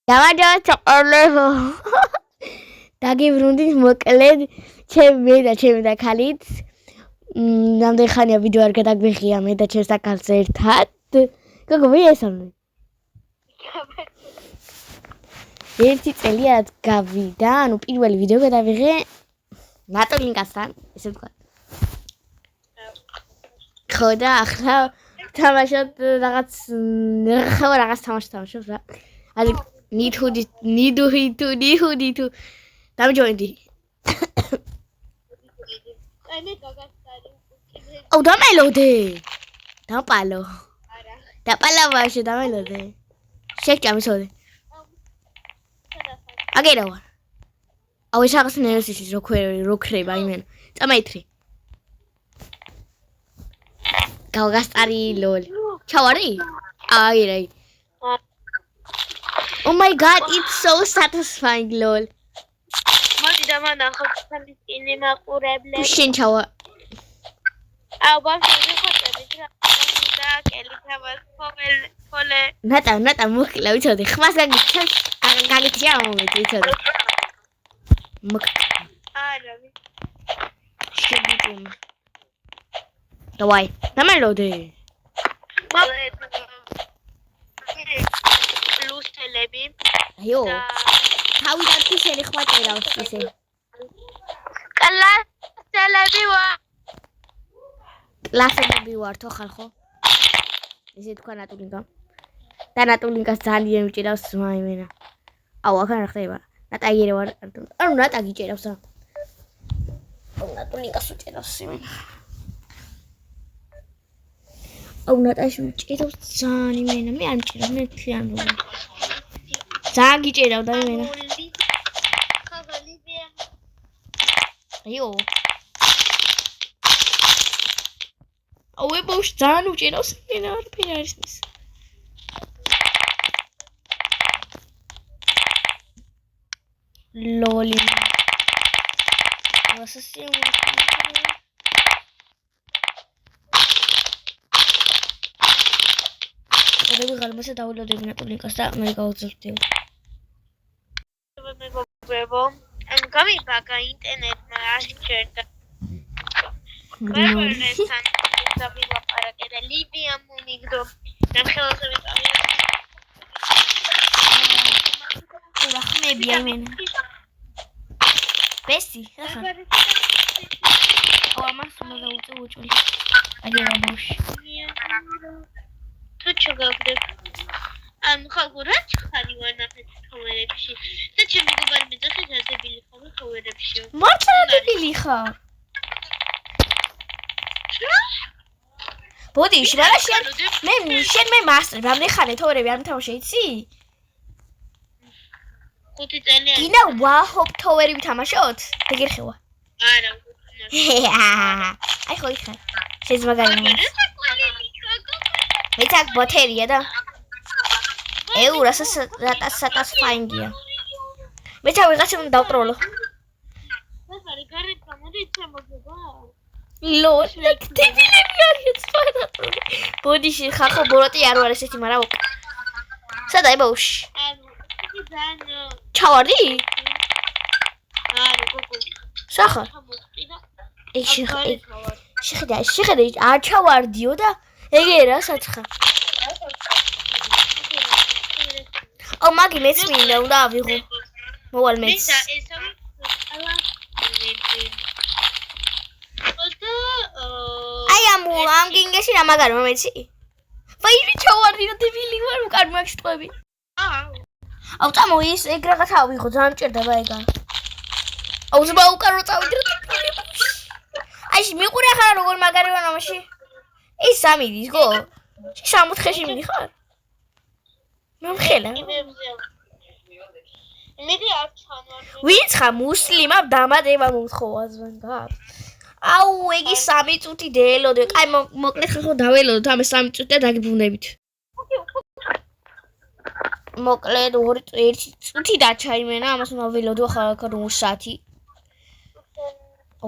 Yavaş çakalım. Dagi vrundis mokled çevme da kalit. Namde khania video ar gadagvixia me da ჩემს აკალს ერთად. გოგო ვიესამნე. ერთი წელია გავიდა, ანუ პირველი ვიდეო გადავიღე ნატოლინკასთან, ესე ვთქვა. ხო და ახლა თამაშობ რაღაც თამაშობ რა. აი ნიდუ დამჯოინდი. Oh, დამელოდე. დაპალო. დაპალავაშე დამელოდე. შეჭამისოდე. აგერავა. აუ ეს რაღაც ნერვსის რო ქრება იმენ. წამაითრი. გავგასტარი ლოლ. ჩავარი? აირაი. Oh my god, it's so satisfying lol. მოდი და მანახავ ხალის კინემაყურებლებს. შენ ჩავა. აუ ბავშვი ხოთებით რა. და კელითავას ხოლე. ნატა მოკლა ვიცოდი. ხმას გაგიწია მომენტი ვიცოდი. არა. შეგიტუმ. დავაი, დამელოდე. ლუსტელები. აიო. თავიდან ფიშელი ხვატერავს ისე. კლასელები ვარ. კლასელები ვარ თო ხალხო. ესე თქვა ნატულინკა. და ნატულინკას ძალიან მიჭირავს მაიმენა. აუ ახლა რა ხდება? ნატაიერე ვარ. ანუ ნატა გიჭირავს რა. აუ ნატულინკას უჭირავს იმენა. აუ ნატაში მიჭირავს ძალიან იმენა. მე არ მიჭირავს, მე თლიანი ვარ. ძალიან გიჭირავ და იმენა. აიო. აუ ებოშ ძალიან უჭირავს იმენა, არაფერი არის ის. ლოლი. ასასია გალმასა დაუნლოდები ნატოლინკას და მე გავუძლებდი. მეგობრებო, ან გამიბაგა ინტერნეტმა აღჭერდა. გვერდთან დავილაპარაკე და ლიბიამ მომიგდო. ნახევარზე ვიყავი. ვახმები იმენა. ბესი, ახლა. ამას უნდა უწევ. აგერა ბავშვი. თუ გაგდებ ამ ხალხურად ხარი ვანახეთ თოვერებში და ჩემი გუბარი მეძახი დადებილი ხარ თოვერებში მართლა დადებილი ხარ ბოდი შრა შენ მე მასტერ რამდენი ხარ თოვერები არ მთავშე იცი 5 წელი გინდა ვაჰოპ თოვერი ვთამაშოთ ეგერხევა არა აი ხო იხარ შეზმაგარი მეცაკ ბოთერია და ეურა satisfying-ია მეცა ვიღაცამ დავტროლო მაგარი გარეთ გამოდი ჩემოგება ლოლ დიდილები არის ფანა ბოდიში ხახო ბოროტი არ ვარ ესეთი მაგრამ სადა ებოშ ჩავარდი არა გოგო სახა შეხედე არ ჩავარდიო და ეგერა საცხა ო მაგი მეც მინდა უნდა ავიღო მოვალ მეც აი ამ გინგეში რა მაგარი მეცი ვაი ჩავარდი და დებილი ვარ უკან მაგ შტყვები აუ წამო ის ეგ რაღაც ავიღო ძალიან მჭირდება ეგა აუ ზბა უკან რო წავიდე აი მიყურე ხარ როგორ მაგარი ვარ ამაში ის სამიდის გო 64-ში მიდიხარ მომხელა მიდი არ ჩანვარ ვინც ხარ მუსლიმად დამატება მომთხოვა ზვენგა აუ ეგი 3 წუთი დელოდე კაი მოკლედ ხო დაველოდოთ ამ 3 წუთი და დაგიბრუნებით მოკლედ 1 წუთი დაჩაიმენა ამას უნდა ველოდო ახლა 2 საათი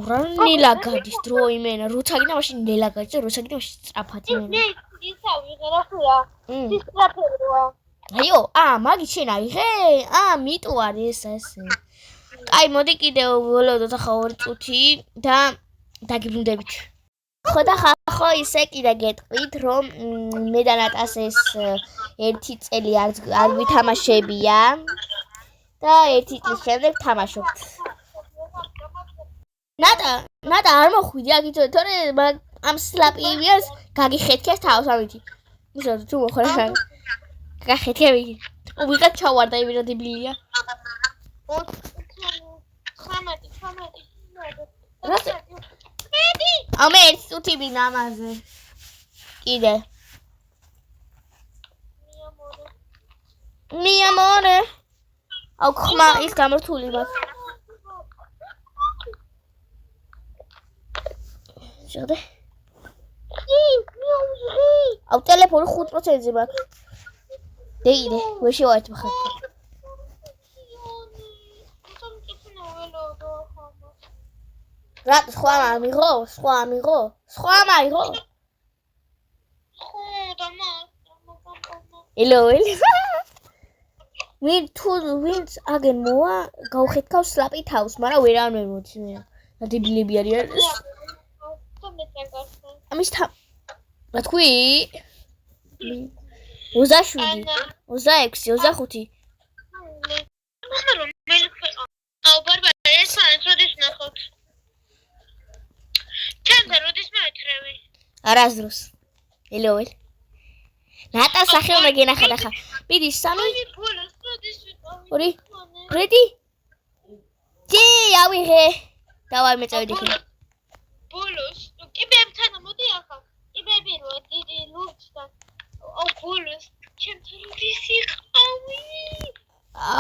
რა ნელა გადის დრო იმენა როცა გინდა მაშინ ნელა გადის და როცა გინდა მაშინ სწრაფად იმენა ისა ვიღერა ხია ის სწრაფებია აიო, მაგით შენ აიღე? მიტო არის ესე. აი, მოდი კიდევ ველოდოთ ახლა 2 წუთი და დაგიბრუნდებით. ხო და ხო ისე კიდე გეტყვით, რომ მე და ნატას ეს 1 წელი არ ვითამაშებია და 1 წლის შემდეგ თამაშობთ. ნატა არ მოხვიდი აქ იცოდე, თორე ამ სლაპიებს გაგიხეთქეს თავს ამითი. ისე თუ მოხარა გახეთქები. ვიღაც ჩავარდა იმენა დებილია. ამე 1 წუთი ვინ ამაზე. კიდე. Mi amore. აუ ხმა ის გამართული მაქვს. შეგდე. აუ ტელეფონი 5%-ზე მაქვს. დეიდე, ვერ შევართ მხარ. რა სხვა ამიღო? ხო, დამა. ელო. ვინც აგენ მოა, გავხეთქავ სლაპი თავს, მაგრამ ვერ ამემოც მე. დადებილები არის. ამის რა თქვი? 27, 26, 25. აუ ბარბარა, ეს როდის ნახავთ? ჩემს როდის მეეთრევი? არასდროს. ელო. ნატა სახე უნდა გენახა ხა. მიდი 3. ორი. რედი? ჯი, ავიღე. დავარ მეწევდი ხე. ბოლოს, კიბებთან მოდი ახლა. კიბები რო დიდი ლურჯდა. აუ ბოლოს, ჩემთან ის იყავი.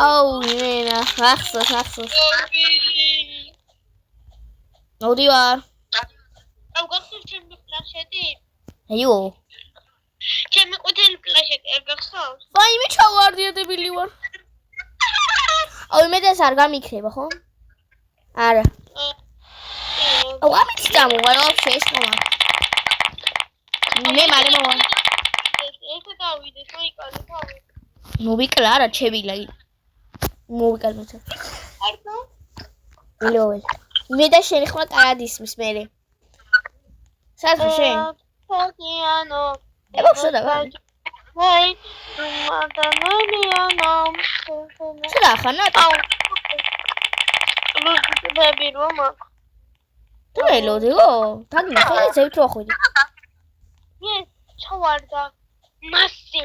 აუ, მენა, ახსოვს. მოდი ვარ. აუ გახსოვს ჩემი პლანშეტი? აიო. ჩემი ყუთელი პლანშეტი არ გახსოვს? ვაიმე ჩავარდია დებილი ვარ. აუ მე და არ გამიქრება ხო? არა. აუ ამით წამოვა რა შეესწომა. მე მალე მოვა. ესე დავიდეს, მოიკალე თავი. მოვიკლა რა ჩებილა. მოვიკალე ცა. არდა? ელოელ. მე და შენ ხმა კარად ისმის მე. საერთოდ შენ? ფოგიანო. ებოქსა და ვარ. ჰეი, მადანიანო. სულა ხანა? ლუზები რომ აქ. თუ ელოდიო? თაგნა ხო ზევით რო ხვიდი. ეს ჩავარდა. მასი.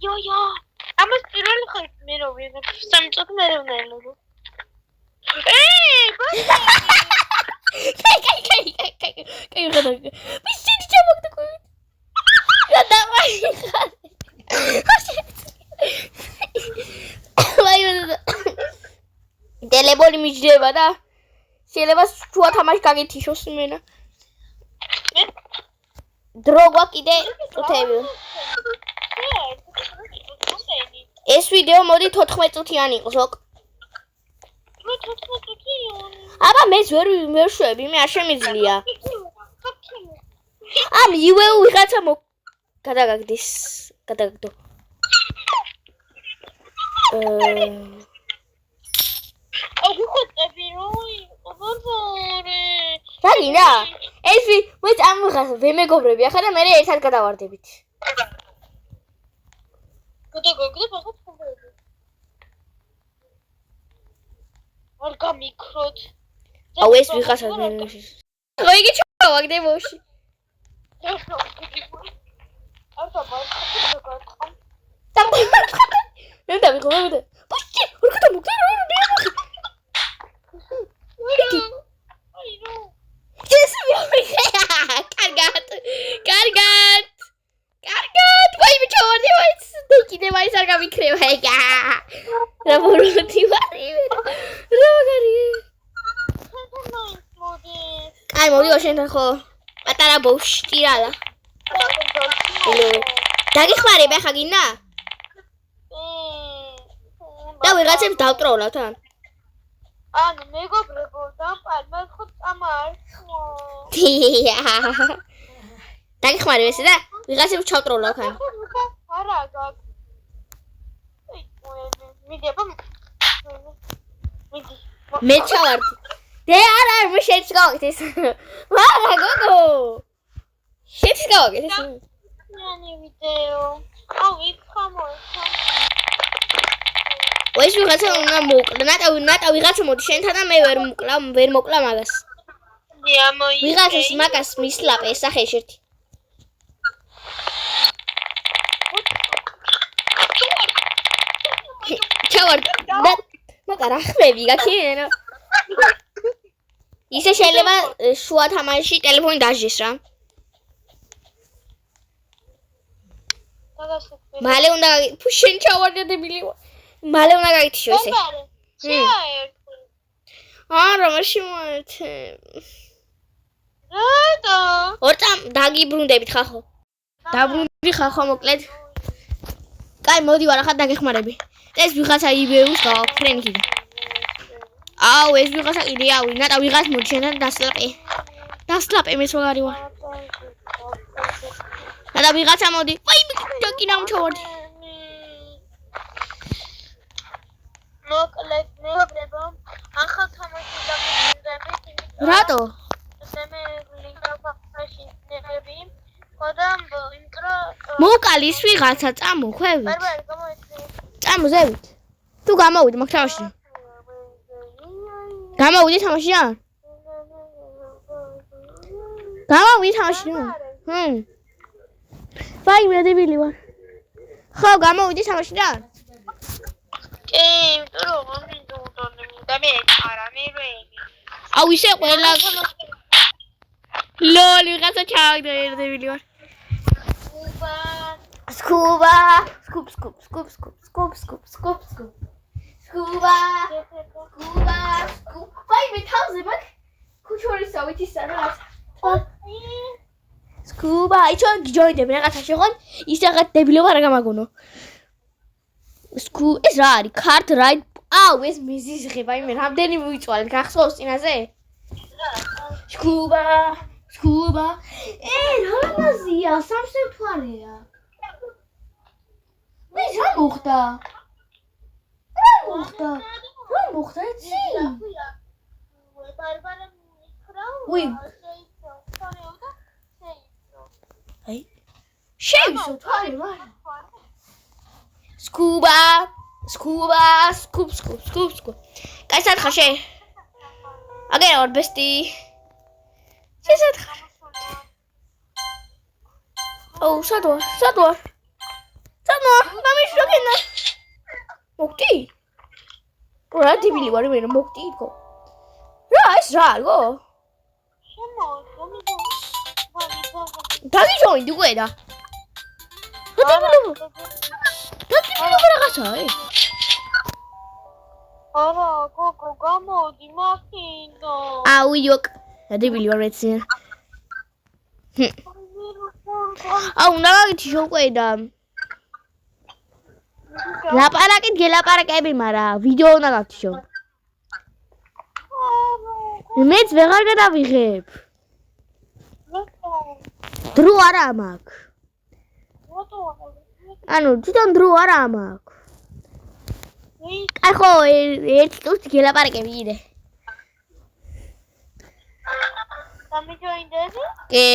იო. ამას პირველი ხარ მე რო ვიღებ. სამწუხ მე რო ნელოდო. კაი ხადა. მისცი ჩამოგდა კუი. რა დავაი ხარ. ტელეფონი მიჯდება და შეიძლება შუა თამაში გაგეთიშოს მენა. დრო გვაქვს კიდე წუთები. ეს ვიდეო მოდი 14 წუთიანი იყოს, ოკ. 14 წუთიანი. აბა მეც ვერ შვები, მე არ შემიძლია. იუეუ ვიღაცა გადაგაგდეს. გადაგაგდო. აგიხოტები როი, აბარბარე. დაგინა, ეს მეც ამიღას ვემეგობრები ახლა და მე ერთად გადავარდებით. გადაგაგდე ფახოთ ხომები. არ გამიქროთ. აუ ეს ვიღაცა მე. ხო იგი ჩავაგდე მოში. მე დავიღო. ბოჭი, ვერკოტა მოგდარო რა. ეს ვიღე. კარგად. ვაი მე ჩავარდი ვაიც. კიდე ვაიც არ გამიქრება ეგა. რა ბუროთი ვარ. რა მაგარი. აი მოდიო შენთან ხო. პატარა ბოუში ტირალა. დაგიხმარებ ახლა გინდა? და ვიღაცებს დავტროვლავ თან. ანუ მეგობრებო და პალმა ხო წამარხო. დაგიხმარებ ესე და ვიღაცებს ჩავტროვლავ თან. არა გაკ. მე ჩავარდი. დე არა, მე შეიც გავაკეთეს. მარა გოგო. შეიც გავაკეთეს. ნანი ვიდეო. აუ, იქ ხამოერთა. ეს ვიღაცა უნდა მოკლა. ნატა ვიღაცა მოდი შენთან და მე ვერ მოკლა მაგას. ვიღაცას მაგას მისლაპე სახე შეერთი. ჩავარდი. მაგა რა ხმები გაქიენო. ისე შეიძლება შუა თამაში ტელეფონი დაჟეს რა. მალე უნდა შენ ჩავარდი დებილი. მალე უნდა გაითიშო ისე. არა, მაშინ მოეთე. რატო? ორტამ დაგიბრუნდებით ხახო. დაბრუნდი ხახო მოკლედ. კაი, მოდი ვარ ახლა დაგეხმარები. ეს ვიღაცა იბეუს გავაფრენქი. აუ, ეს ვიღაცა კიდე ავი, ნატა ვიღაც მოდი შენთან დასლაპე. დასლაპე მეც ვარ ვარ. ნატა ვიღაცა მოდი. ვაი, დაკინა ჩავარდი. მოკლედ მეუბნება ახალ თამაში დაგვიწყდებით. რატო? მე ლინკაფაში ნერები. ხოდამ ინკრო მოკალის ვიღაცა წამოხვევით. ბარბარე გამოიწვი. წამოზევით. თუ გამოვიდი მაგ თამაში. გამოვიდი თამაშიდან? გამოვიდი თამაშიდან? ვაი, მე დებილი ვარ. ხო, გამოვიდი თამაშიდან? კი, იმიტომ რომ მინდა მე არა მე ვეგი. აუ ისე ყველა ლოლ ვიღაცა ჩავიდა ერდებული ვარ. სკუბა სკუბ სკუბ სკუბ სკუბ სკუბ სკუბ სკუბ სკუბ სკუბა სკუბა სკუბ ვაი მე თავზე მაგ ქუჩორისა ვითისა რაღაცა სკუბა იცი გიჯოიდები რაღაცა შეხონ ის რაღაც დებილობა რა გამაგონო სკუ ეს რა არის ქარტ რაიდ აუ ეს მიზის ღება იმე რამდენი მივიწვალეთ გახსოვს წინაზე სკუბა სკუბა რა მაზია სამსევთვარეა მე რა მოხდა რა მოხდა იცი ბარბარე მიქრაუ უი აი შევისო თვარი ვარ სკუბა სკუბა სკუბ სკუბ სკუბ სკუბ კაი სათხარ შე აგერა ვარ ბესტი შე სათხარ აუ სადვარ გამიშროქენა მოგდი რა დებილი ვარ მე მოგდი ითქო რა ეს რა გო დაგიჯოინდი გვედა დაგიჯოინდი რაღაცა არა გოგო გამოდი მაქინო აუ იოკ დებილი ვარ მეცი აუ ნაგითიშო გვედა ლაპარაკით გელაპარაკები, მარა ვიდეო უნდა გაგთიშო. მეც ვეღარ გადავიღებ. დრო არა მაქვს. ანუ თვითონ დრო არა მაქვს. აი ხო, ერთ წუთი გელაპარაკები იდე. გამიჯოინდები? კი.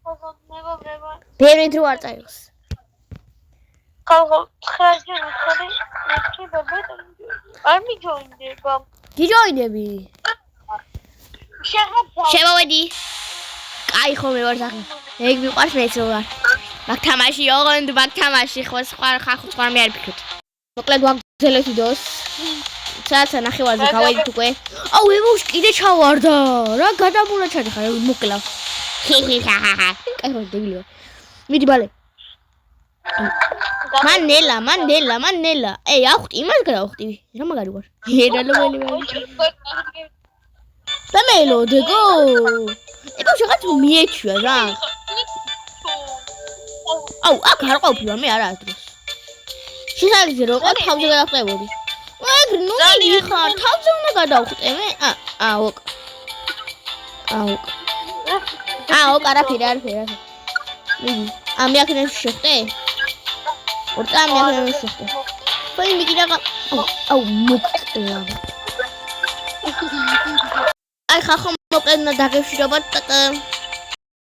ხო, მეგობრებო. ბევრი დრო არ წაიღოს. ხალხო, ხარჯი ვიხარი, არ მიჯოინდება. გიჯოინდები? შეგაბა. შემოვედი. კაი ხო მე ვარ სახე. ეგ მიყვარს მეც რო ვარ. მაგ თამაში ოღონდ მაგ თამაში ხო სხვა მე არ ფიქრობ. მოკლედ ვაგრძელებ ვიდეოს. საათსა ნახევარზე გავედით უკვე. აუ ემუშ კიდე ჩავარდა. რა გადამუნაჩადი ხარ მოკლა. კაი ხო დებილი ვარ. მიდი ბალე. მანელა. ეი, ახვდი, იმას გადავხტივი. რა მაგარი ვარ. რა ლოგელი ვარ. დამელო დეგო. ეტო შეგაც მიეჩვია რა. აუ, აქ არ ყოფილა მე არა დროს. შესაძლოა რომ ყო თავზე გადავხტებოდი. ეგ ნუ მიხარ, თავზე უნდა გადავხტე მე. აუ. არაფერი. მიდი. მე აქ შეხვდე. ორტა მე შეხვდე. ვაი მიგი რაღა აუ მოკტეა აი ხახო მოკენა დაგეშრობა ტატა